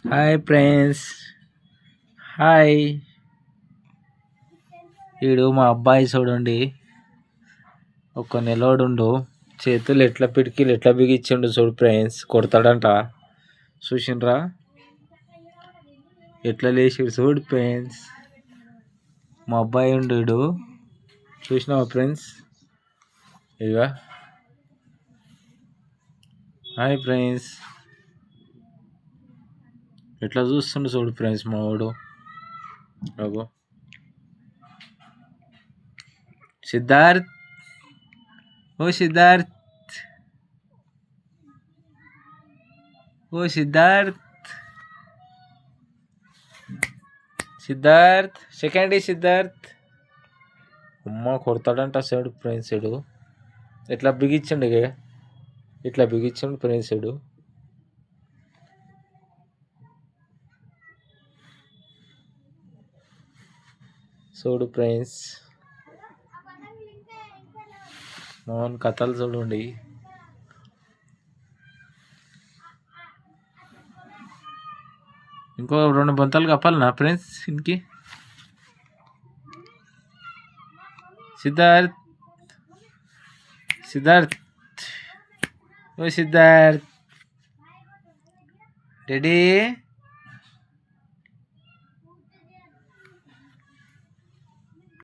Hi friends. Hi. ఈడు మా అబ్బాయి చూడండి, ఒక నెలోడుండు. చేతులు ఎట్లా పిడికిలు ఎట్లా బిగించిండు చూడు ఫ్రెండ్స్. కొడతాడంట. చూసిండ్రా ఎట్లా లేచిడు చూడు ఫ్రెండ్స్. మా అబ్బాయి ఉండు. చూసినావా ఫ్రెండ్స్? ఇక హాయ్ ఫ్రెండ్స్. ఎట్లా చూస్తుండు చూడు ఫ్రెండ్స్ మా వాడు. అగో సిద్ధార్థ్. ఓ సిద్ధార్థ్. ఓ సిద్ధార్థ్. సిద్ధార్థ్ సెకండ్ సిద్ధార్థ్. అమ్మ కొడతాడంట సైడు ఫ్రెండ్స్. సైడు ఎట్లా బిగించండు, ఇట్లా బిగించండు ఫ్రెండ్స్. సైడు చూడు ఫ్రెండ్స్. మోహన్ కథలు చూడండి. ఇంకో 2 బొంతలు కప్పాలనా ఫ్రెండ్స్ ఇంకి? సిద్ధార్థ్. సిద్ధార్థ్. ఓ సిద్ధార్థ్. రెడీ.